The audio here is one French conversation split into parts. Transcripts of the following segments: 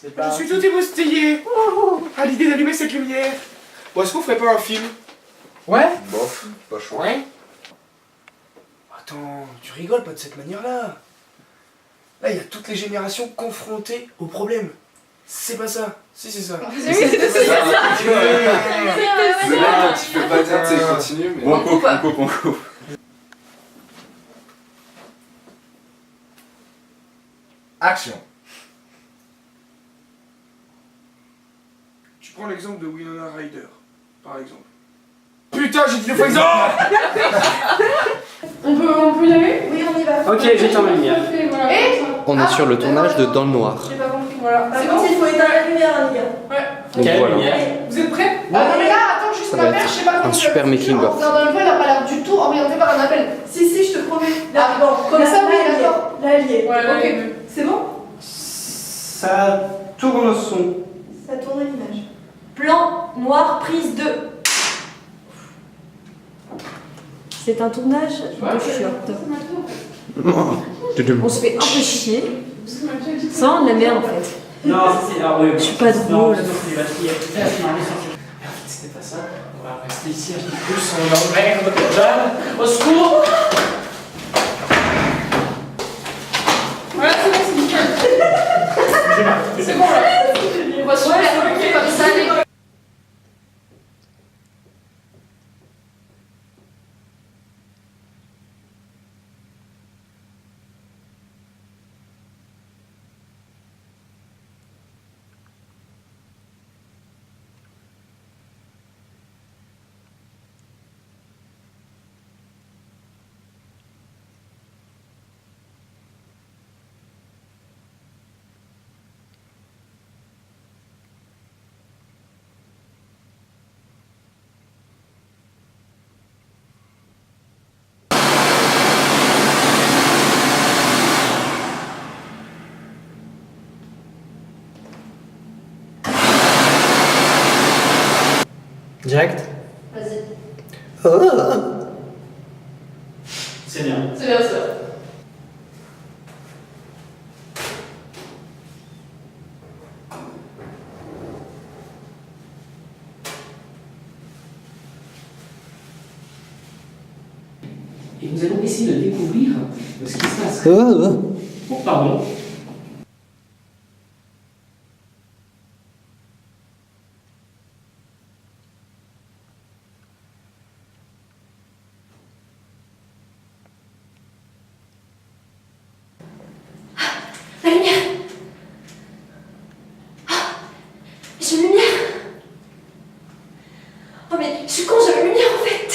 Je suis tout émoustillé à l'idée d'allumer cette lumière. Bon, est-ce qu'on ferait pas un film? Ouais. Bof, pas chaud. Ouais. Attends, tu rigoles pas de cette manière-là. Là, il y a toutes les générations confrontées au problème. C'est pas ça. Si, c'est ça. Oui, c'est ça. Là, tu peux pas dire, tu sais, continue, mais... On coupe. on coupe. Action. Tu prends l'exemple de Winona Ryder, par exemple. Putain, j'ai dit 2 fois exemple. On peut y aller? Oui, on y va. Ok, j'éteins la lumière. Voilà. Et On est sur le tournage de Dans le Noir. j'ai pas compris. Voilà. Par C'est contre, bon? il faut éteindre la lumière, hein, les gars. Ouais. Donc voilà. Vous êtes prêts? Non mais là, attends, juste Ça ma va mère, être je sais pas comment un super je vais making faire. of. En regardant le vol, elle a pas l'air du tout orientée par un appel. Si, je te promets. Là, Ah, bon, comme ça, oui, là, elle y est. d'accord. Là, elle y est. Ouais, là, Ok. elle y est. C'est bon? Ça tourne au son. Ça tourne l'image. Plan noir, prise 2. C'est un tournage de short. On se fait un peu chier. C'est vraiment de la merde en fait. Non, c'est. Ah oui, Je suis pas drôle. C'était pas ça. On va rester ici un peu plus. On emmerde. Jeanne, au secours. Voilà, c'est bon, c'est nickel. C'est bon là. On va se faire comme ça, les gars. Direct. Vas-y. C'est bien. C'est bien ça. Et nous allons essayer de découvrir ce qui se passe. Oh, pardon. La lumière. Ah, j'ai une lumière. Oh mais je suis con, j'ai une lumière en fait.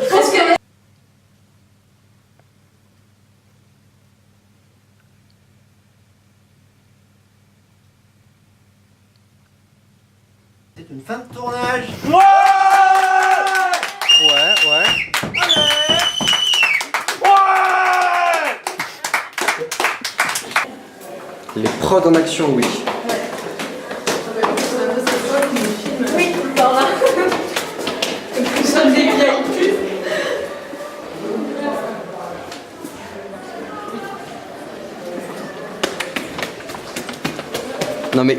Parce que C'est une fin de tournage. Ouais. Les prods en action, oui. Oui, par là. Nous sommes des VIP. Non mais...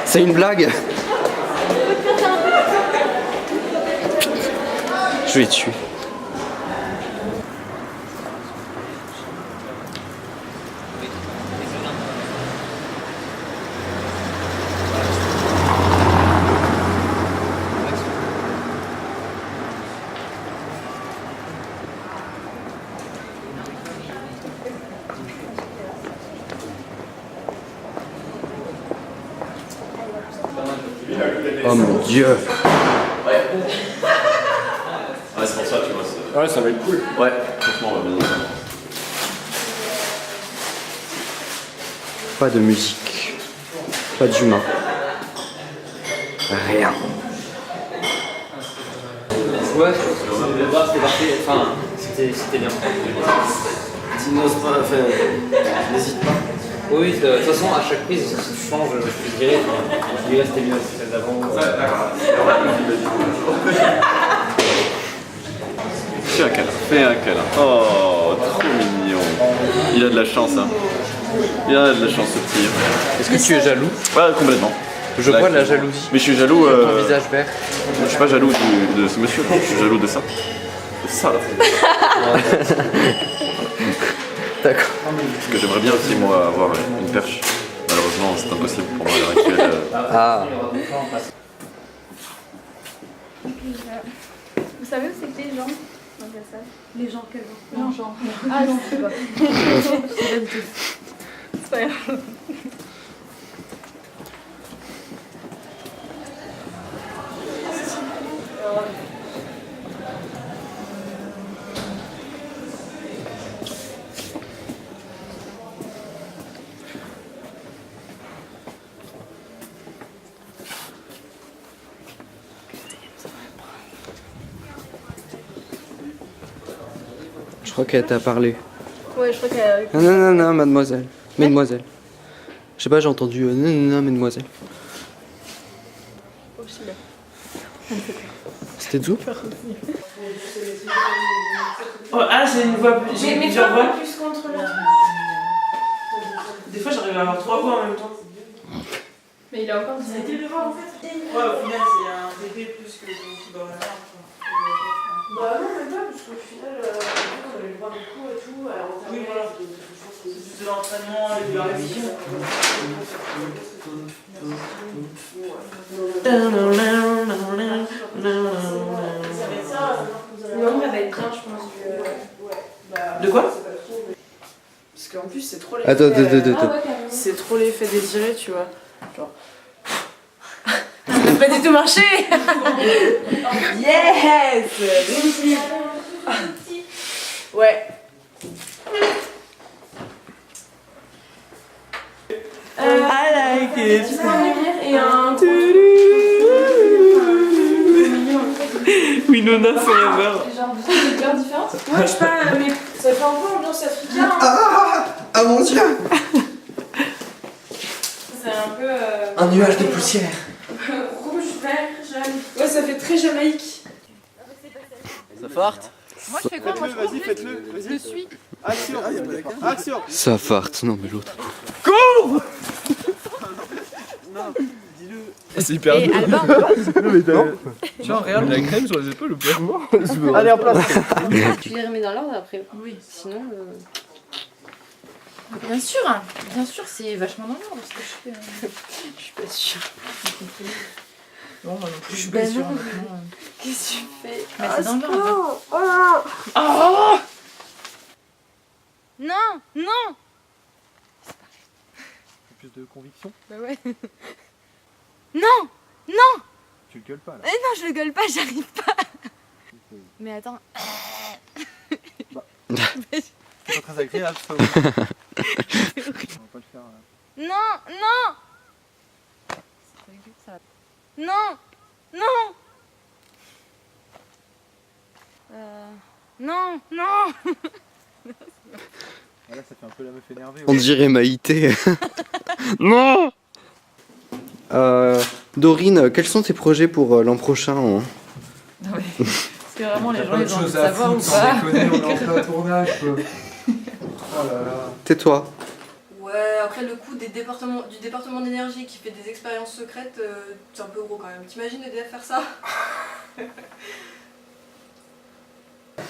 C'est une blague. Je vais tuer. Oh mon dieu. Ouais, c'est pour ça, tu vois. Ouais, ça va être cool. Ouais, franchement, on va bien. Pas de musique. Pas d'humain. Rien. Ouais, le bar c'était parfait, enfin, c'était bien. Tu n'oses pas, enfin, n'hésite pas. Oui, de toute façon, à chaque prise, ça se change, je dirais c'était mieux, celle d'avant. Ouais, d'accord. Fais un câlin, fais un câlin. Oh, trop mignon. Il a de la chance, hein. Il a de la chance, ce petit. Est-ce que tu es jaloux? Ouais, complètement. Je vois la jalousie. Mais je suis jaloux. Ton visage vert. Je suis pas jaloux de ce monsieur, je suis jaloux de ça. De ça, là. D'accord. Parce que j'aimerais bien aussi, moi, avoir une perche. Malheureusement, c'est impossible pour moi à l'heure actuelle. Ah. Vous savez où c'est que les gens? Les gens, quels gens? Non, genre. Ah non, c'est pas. C'est pas grave. Je crois qu'elle t'a parlé. Ouais, je crois qu'elle. Non, non, non, non, mademoiselle. Mesdemoiselle. Je sais pas, j'ai entendu non, non, non, mesdemoiselle. C'était Zou? Oh, ah, j'ai une voix. J'ai plusieurs voix. plus contre l'autre. Des fois, j'arrive à avoir 3 voix en même temps. Mais il a encore dit. C'était le voir en fait. Ouais, au final, c'est un bébé plus que dans la merde. Bah non, même pas, parce qu'au final, on avait le droit de cours et tout. Alors, Oui, voilà. C'est juste de l'entraînement et de la révision. Non, elle va être bien, je pense. De quoi? Parce qu'en plus, c'est trop Attends, attends. C'est trop l'effet désiré, tu vois. Genre. Ça n'a pas du tout marché. Yes. Réussi. Ouais. I like it. Et un. Winona forever. Genre de couleurs différentes. Ouais, je sais pas, mais ça fait un peu ambiance africaine. Ah mon dieu! C'est un peu. Un nuage de poussière. Rouge, vert, jaune. Ouais, ça fait très Jamaïque. Ça farte? Moi, je fais quoi? Moi, je Vas-y, faites-le. Je te suis. Action. Action. Ça farte, non mais l'autre. C'est hyper Et Albin. Tiens, regarde la crème sur les épaules ou pas? Allez, en place. Tu les remets dans l'ordre après. Oui. Sinon. Bien sûr, c'est vachement dans l'ordre ce que je fais. Je suis pas sûre. Non, moi non plus, je suis Bah pas sûre. non. Honnêtement. Qu'est-ce que tu fais? Mais c'est dans l'ordre. Oh! Non, non. Plus de conviction. Bah ouais. Non, non. Tu le gueules pas là. Non, je le gueule pas, j'arrive pas. Mais attends. C'est pas très agréable ça. On va pas le faire. Non, non. Non, non. Non, non. Là, ça fait un peu la meuf énervée. On dirait Maïté. Non! Dorine, quels sont tes projets pour l'an prochain? Non, mais. Parce que vraiment, les gens, ils ont envie de savoir ou pas. On est en plein tournage. Oh là là. Tais-toi. Ouais, après le coup du département d'énergie qui fait des expériences secrètes, c'est un peu gros quand même. T'imagines EDF faire ça?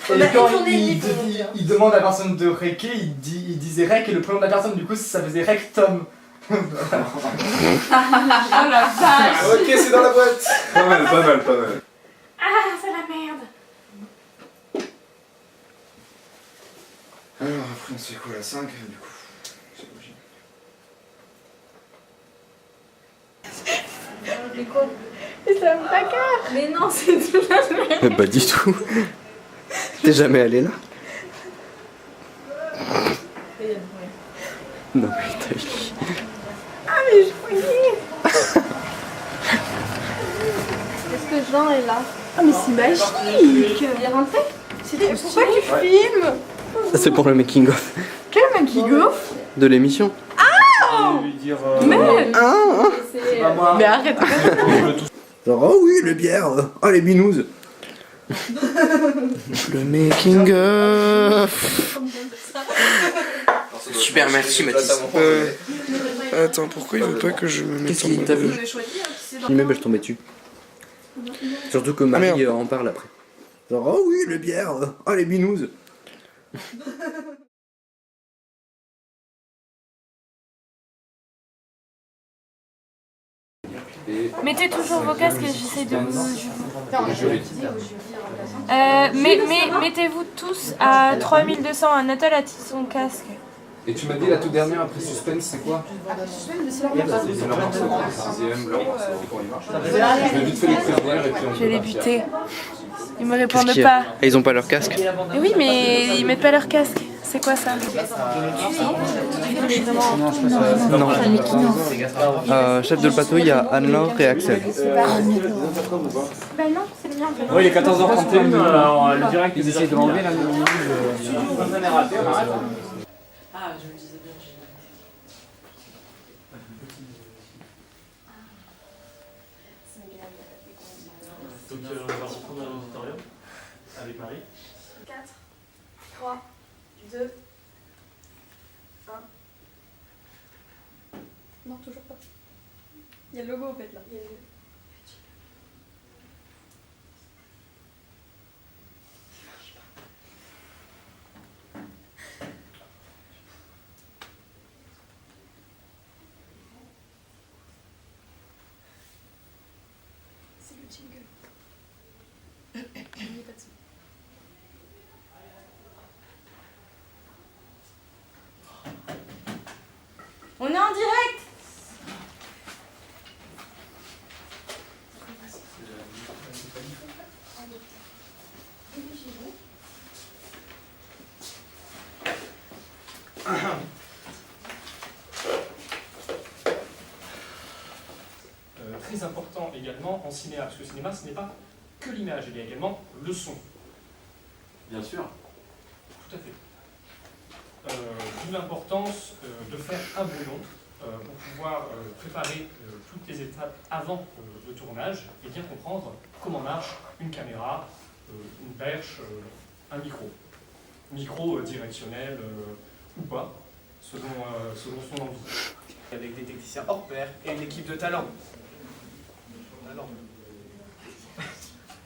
Et Bah, quand une journée et demie pour monter, hein. il demande à la personne de réquer, il disait rec et le prénom de la personne, du coup ça faisait rectum. Oh la vache. Ok, c'est dans la boîte. Pas mal, pas mal, pas mal. Ah, c'est la merde! Alors après on se fait quoi la 5 du coup? C'est logique. Mais quoi? C'est un placard! Mais non, c'est de la merde! Pas du tout. T'es jamais allé là? Non mais t'as eu. Ah, mais je croyais! Est-ce que Jean est là? Ah, mais c'est magique! Il est rentré? Pourquoi tu filmes? Ça c'est pour le making of Quel making-of? de l'émission. Mais Mais arrête. Genre oh oui les bières, oh les binous. Le making of. Super, merci Mathis. Attends, pourquoi il veut pas que je me mette Qu'est-ce en qu'il mode... t'a vu? Même je tombais dessus. Surtout que Marie merde. en parle après. Genre, oh oui, les bières, oh les binouses. Mettez toujours vos casques et j'essaie de vous... mettez-vous tous à 3200. Anatole a son casque. Et tu m'as dit la toute dernière après Suspense, c'est quoi? C'est leur morceau, sixième, leur morceau. Je vais vite fait les prévenir et puis on Je vais les buter. Ils me Qu'est-ce répondent qu'il y a? pas. Ah, ils ont pas leur casque? Mais oui, mais ils mettent pas leur casque. C'est quoi ça? Non. Chef de plateau, il y a Anne-Laure et Axel. Ben non, c'est le mien. Oui, il est 14h31, alors le direct, ils essayent de l'enlever là. Ah, je me disais bien. Donc on va reprendre un auditorium avec Marie. 4, 3, 2, 1. Non, toujours pas. Il y a le logo au fait là. C'est le jingle. Il n'y a pas de son. On est en direct. Très important également en cinéma, parce que le cinéma ce n'est pas que l'image, il y a également le son. Bien sûr. Tout à fait. D'où l'importance de faire un brouillon pour pouvoir préparer toutes les étapes avant le tournage et bien comprendre comment marche une caméra, une perche, un micro. Micro directionnel ou pas, selon son envie. Avec des techniciens hors pair et une équipe de talent.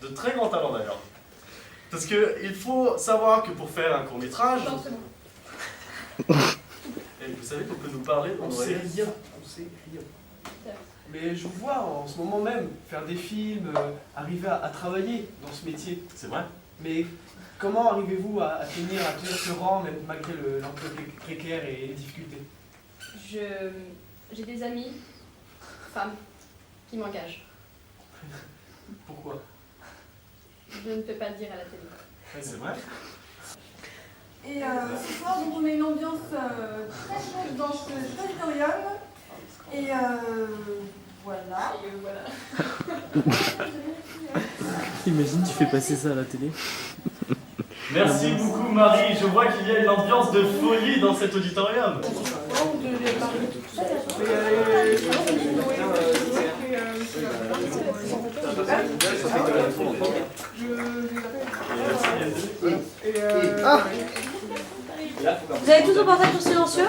De très grands talents d'ailleurs. Parce qu'il faut savoir que pour faire un court-métrage... Et vous savez qu'on peut nous parler, on sait rien. Mais je vous vois en ce moment même faire des films, arriver à travailler dans ce métier. C'est vrai. Mais comment arrivez-vous à tenir ce rang, même malgré l'emploi précaire et les difficultés? J'ai des amis, femmes, qui m'engagent. Pourquoi? Je ne peux pas le dire à la télé. C'est vrai. Et ce soir, donc, on a une ambiance très chaude dans ce auditorium. Et voilà. Imagine, tu fais passer ça à la télé. Merci beaucoup Marie, je vois qu'il y a une ambiance de folie dans cet auditorium. Vous avez tous vos portables sur silencieux?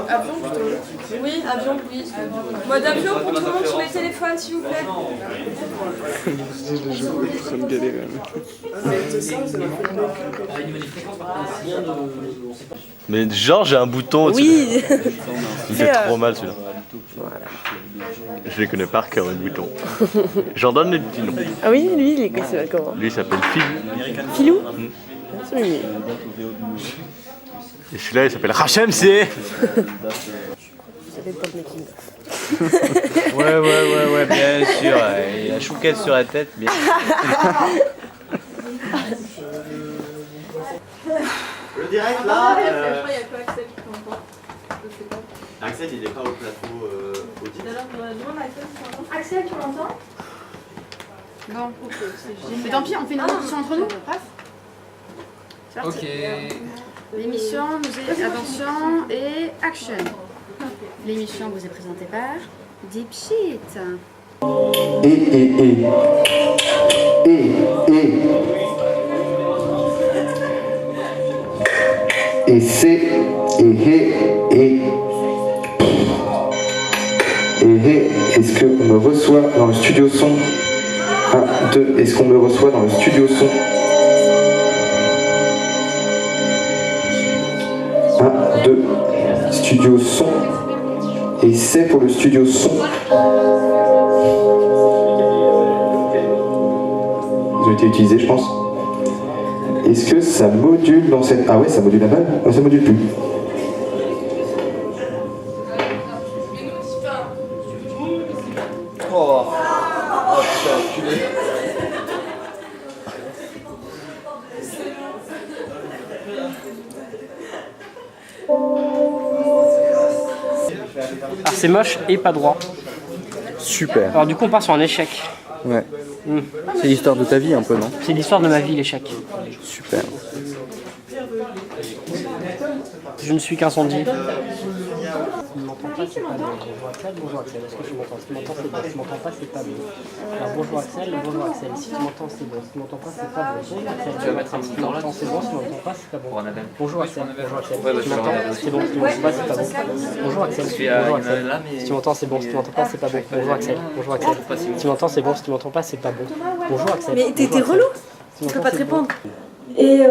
Avion plutôt. Oui, avion, oui. Mode avion pour tout le monde sur les téléphones, s'il vous plaît. Ça me galérer. Mais genre j'ai un bouton au-dessus. Oui. Il fait trop mal celui-là. Je les connais par cœur, les boutons. J'en donne les petits noms. Ah oui, lui, il est comment? Lui il s'appelle Phil. Filou? Et celui-là il s'appelle Hachem, c'est... Ouais, bien sûr. Il y a chouquette sur la tête, bien. Le direct là. Je crois qu'il n'y a que Axel qui m'entend. Je sais pas. Axel il est pas au plateau audit. Alors, demande à Axel si tu m'entends. Axel, tu m'entends? Non, ok. Mais tant pis, on fait une discussion entre nous. Bref. Ok. L'émission nous est attention et action. L'émission vous est présentée par Deep Shit. et C, et Hé, et Hé. Est-ce qu'on me reçoit dans le studio son? 1, 2, est-ce qu'on me reçoit dans le studio son? 1, 2, studio son, et C pour le studio son. Ils ont été utilisés, je pense. Est-ce que ça module dans cette... Ah ouais, ça module la balle? Ça module plus. Oh, putain, enculé. Ah, c'est moche et pas droit. Super. Alors du coup on part sur un échec. Ouais. C'est l'histoire de ta vie un peu, non? C'est l'histoire de ma vie, l'échec. Super. Je ne suis qu'incendie. Tu m'entends pas, c'est pas bon. Bonjour Axel, bonjour Axel. Est-ce que tu m'entends? Si tu m'entends, c'est bon. Si tu m'entends pas, c'est pas bon. Alors bonjour Axel, bonjour Axel. Si tu m'entends, c'est bon. Si tu m'entends pas, c'est pas bon. Bonjour Axel. Tu vas mettre un petit temps là. C'est bon. Si tu m'entends pas, c'est pas bon. Bonjour Axel, bonjour Axel. Si tu m'entends, c'est bon. Si tu m'entends pas, c'est pas bon. Bonjour Axel, bonjour Axel. Si tu m'entends, c'est bon. Si tu m'entends pas, c'est pas bon. Bonjour Axel, bonjour Axel. Si tu m'entends, c'est bon. Si tu m'entends pas, c'est pas bon. Bonjour Axel. Mais t'es relou. Je peux pas te répondre. Et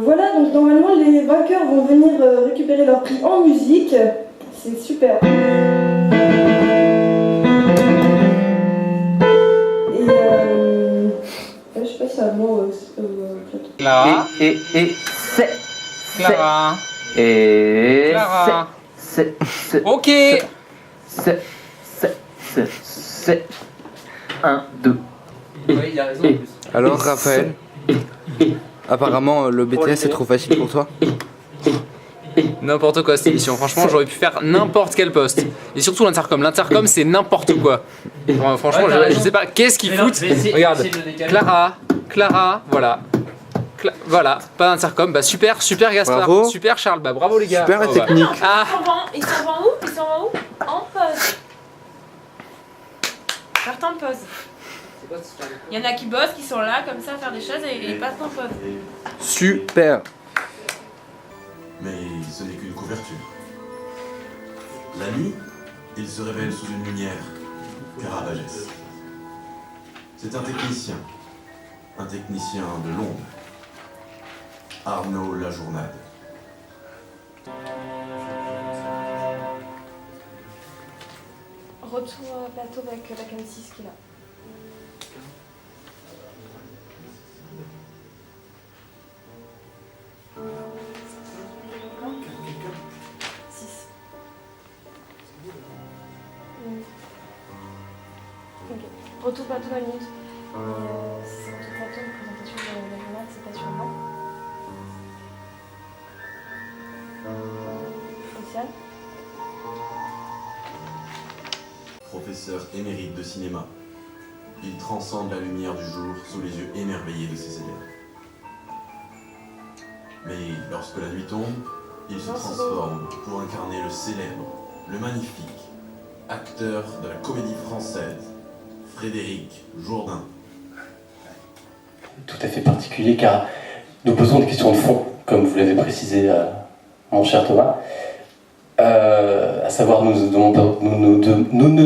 voilà, donc normalement les vainqueurs vont venir récupérer leur prix en musique. C'est super. Et je sais pas si c'est un mot. Clara. Et c'est. Clara. Et Clara. C'est. Ok. C'est. 1, 2. Oui, il a raison. Alors Raphaël, apparemment le BTS c'est trop facile pour toi. N'importe quoi cette émission, franchement j'aurais pu faire n'importe quel poste. Et surtout l'intercom, c'est n'importe quoi. Franchement je sais pas, qu'est-ce qu'ils foutent. Regarde, Clara, voilà. Voilà, pas d'intercom, bah super Gaspard, bravo. Super Charles, bah bravo les gars. Super la technique. Ah. Ils s'en vont où? En pause. Partent en pause. Il y en a qui bossent, qui sont là comme ça à faire des choses et ils passent en pause. Super. Mais ce n'est qu'une couverture. La nuit, il se révèle sous une lumière caravagesse. C'est un technicien de l'ombre. Arnaud Lajournade. Retour à plateau avec la cam 6 qui est là. Retour plateau à minute. C'est retour plateau, une présentation de la journée, c'est pas sur moi. Social. Professeur émérite de cinéma, il transcende la lumière du jour sous les yeux émerveillés de ses élèves. Mais lorsque la nuit tombe, il se transforme pour incarner le célèbre, le magnifique, acteur de la comédie française, Frédéric Jourdain. Tout à fait particulier car nous posons des questions de fond, comme vous l'avez précisé, mon cher Thomas. À savoir, nous ne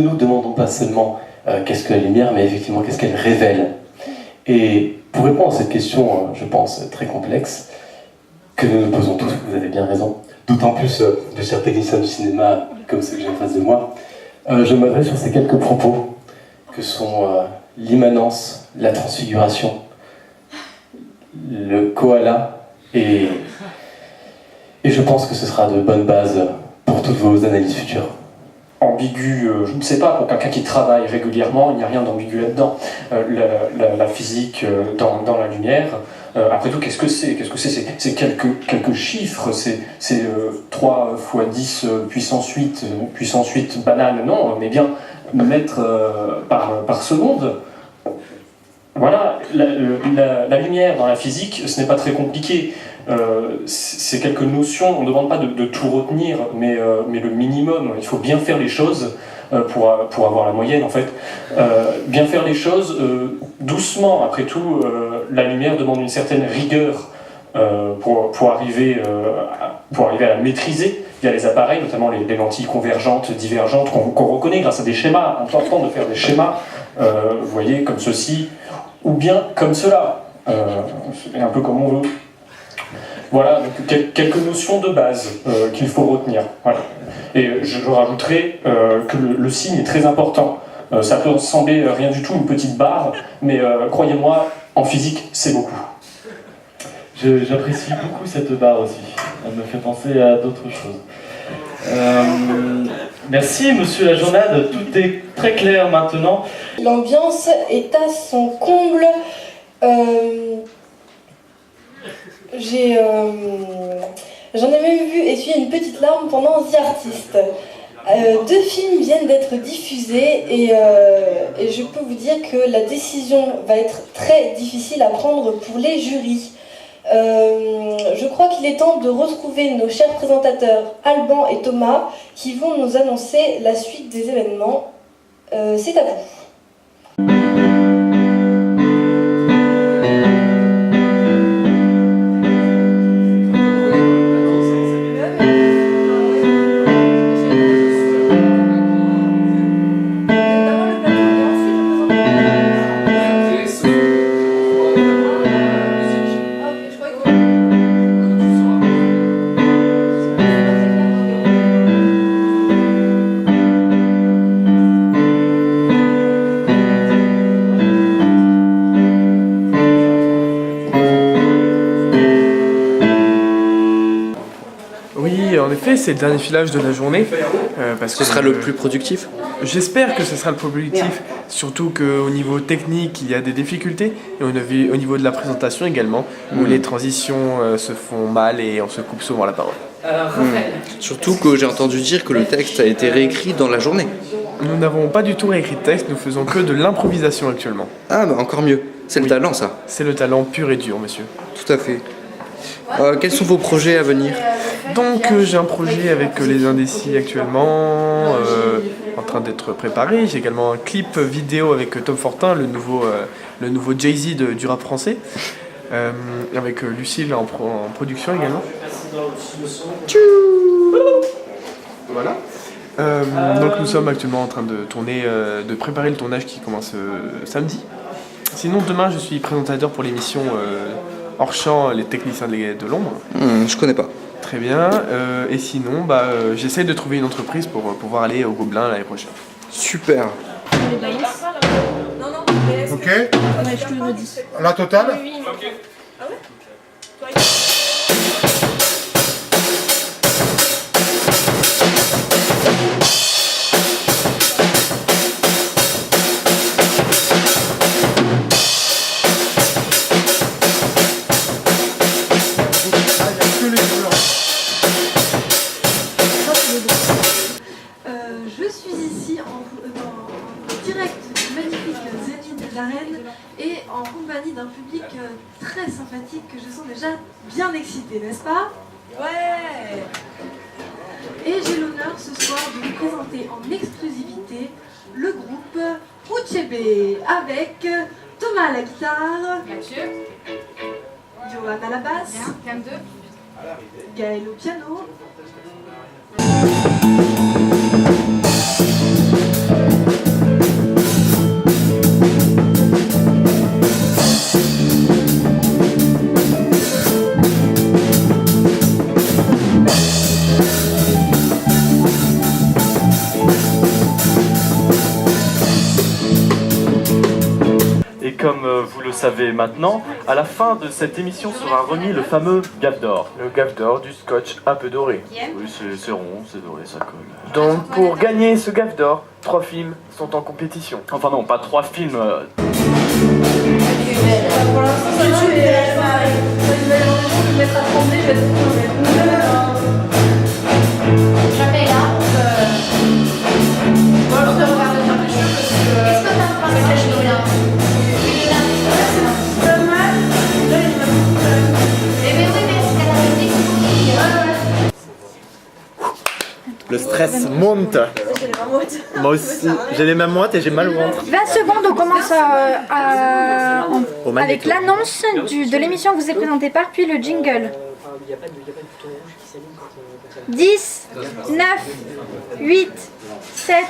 nous demandons pas seulement qu'est-ce que la lumière, mais effectivement qu'est-ce qu'elle révèle. Et pour répondre à cette question, je pense, très complexe, que nous nous posons tous, vous avez bien raison, d'autant plus de chers techniciens du cinéma comme ceux que j'ai en face de moi, je m'adresse sur ces quelques propos que sont l'immanence, la transfiguration, le koala, et je pense que ce sera de bonnes bases pour toutes vos analyses futures. Ambigu, je ne sais pas, pour quelqu'un qui travaille régulièrement, il n'y a rien d'ambigu là-dedans. La physique dans la lumière, après tout, qu'est-ce que c'est? C'est quelques chiffres, c'est 3 x 10 puissance 8 banane, non, mais bien mètres par seconde. Voilà, la lumière dans la physique, ce n'est pas très compliqué. C'est quelques notions, on ne demande pas de tout retenir, mais le minimum, il faut bien faire les choses pour avoir la moyenne en fait. Bien faire les choses doucement, après tout, la lumière demande une certaine rigueur pour arriver à la maîtriser via les appareils, notamment les lentilles convergentes, divergentes, qu'on reconnaît grâce à des schémas. Important de faire des schémas, vous voyez, comme ceci, ou bien comme cela, un peu comme on veut. Voilà, donc quelques notions de base qu'il faut retenir. Voilà. Et je rajouterai que le signe est très important. Ça peut sembler rien du tout, une petite barre, mais croyez-moi, en physique, c'est beaucoup. J'apprécie beaucoup cette barre aussi. Elle me fait penser à d'autres choses. Merci, monsieur la journade. Tout est très clair maintenant. L'ambiance est à son comble. J'en ai même vu essuyer une petite larme pendant The Artist. 2 films viennent d'être diffusés et je peux vous dire que la décision va être très difficile à prendre pour les jurys. Je crois qu'il est temps de retrouver nos chers présentateurs Alban et Thomas qui vont nous annoncer la suite des événements. C'est à vous. C'est le dernier filage de la journée. Parce que ce sera le plus productif. J'espère que ce sera le plus productif, surtout qu'au niveau technique, il y a des difficultés, et au niveau de la présentation également, où les transitions se font mal et on se coupe souvent la parole. Surtout que j'ai entendu dire que le texte a été réécrit dans la journée. Nous n'avons pas du tout réécrit de texte, nous faisons que de l'improvisation actuellement. Ah bah encore mieux, c'est le talent ça. C'est le talent pur et dur, monsieur. Tout à fait. Quels sont vos projets à venir? Donc j'ai un projet avec les Indécis actuellement, en train d'être préparé. J'ai également un clip vidéo avec Tom Fortin, le nouveau Jay-Z du rap français, avec Lucille en production également. Voilà. Donc nous sommes actuellement en train de tourner, de préparer le tournage qui commence samedi. Sinon demain je suis présentateur pour l'émission Hors Champ, les techniciens de l'ombre. Je connais pas. Très bien. Et sinon, j'essaie de trouver une entreprise pour pouvoir aller au Gobelin l'année prochaine. Super. Ok. La totale. Je suis ici en direct du magnifique Zénith d'Arène et en compagnie d'un public très sympathique que je sens déjà bien excité, n'est-ce pas? Ouais. Et j'ai l'honneur ce soir de vous présenter en exclusivité le groupe Uchebe avec Thomas à la guitare, Johan à la basse, Gaël au piano. Et comme vous le savez maintenant, à la fin de cette émission sera remis le fameux gaffe d'or. Le gaffe d'or du scotch un peu doré. Oui, c'est rond, c'est doré, ça colle. Donc pour gagner ce gaffe d'or, 3 films sont en compétition. Enfin non, pas 3 films. Pour l'instant, ça va, mais je vais mettre à trembler, je vais jamais là. Bon, alors, je vais regarder un peu chaud parce que. Est-ce que t'as un passage de rien? C'est pas mal. Là, il m'a fait. Mais oui, mais c'est qu'elle a dit Le stress monte. Moi aussi, j'ai les mêmes moites et j'ai mal au ventre. 20 secondes, on commence à... Au avec l'annonce de l'émission que vous est présentée par, puis le jingle. 10, 9, 8, 7...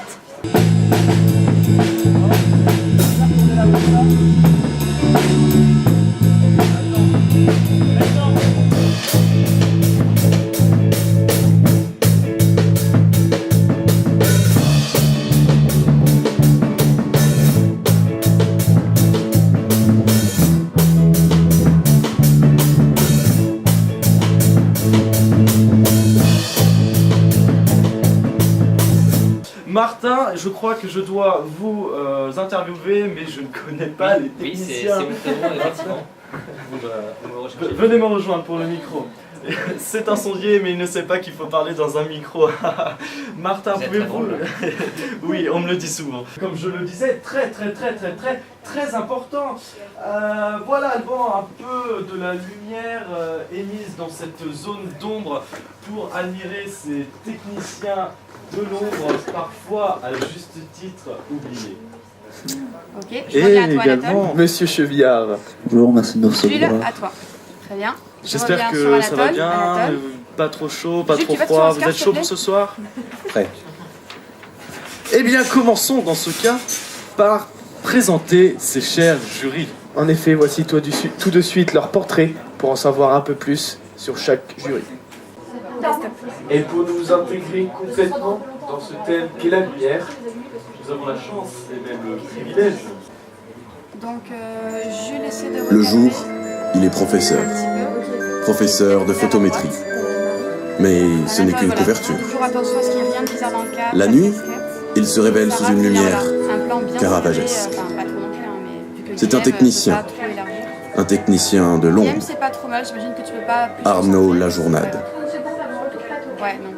Martin, je crois que je dois vous interviewer, mais je ne connais pas les techniciens. Oui, c'est mon prénom, effectivement. Venez me rejoindre pour le micro. C'est un sondier, mais il ne sait pas qu'il faut parler dans un micro. Martin, pouvez-vous... Oui, on me le dit souvent. Comme je le disais, très important. Voilà, Alban, un peu de la lumière émise dans cette zone d'ombre pour admirer ces techniciens de l'ombre, parfois à juste titre oubliés. Ok, je reviens à toi, également Monsieur Chevillard. Bonjour, merci de me recevoir. Jules, à toi. Très bien. J'espère que ça va bien, pas trop chaud, pas trop froid. Vous êtes chaud pour ce soir? Prêt. Eh bien, commençons dans ce cas par présenter ces chers jurys. En effet, voici tout de suite leur portrait pour en savoir un peu plus sur chaque jury. Et pour nous intégrer complètement dans ce thème qu'est la lumière, nous avons la chance et même le privilège. Donc, Jules essaie de Le regarder jour, il est professeur de photométrie. Mais ce n'est qu'une couverture. toujours attention à ce qu'il n'y ait rien de bizarre dans le cadre. La nuit, il se révèle sous une lumière Un plan bien caravagesque. serré, enfin, pas trop non plus, hein, mais vu que C'est un Guillaume, technicien. peut pas trop élargir. Un technicien de Guillaume, l'ombre, c'est pas trop mal, j'imagine que tu peux pas... plus Arnaud Lajournade. Ouais, non.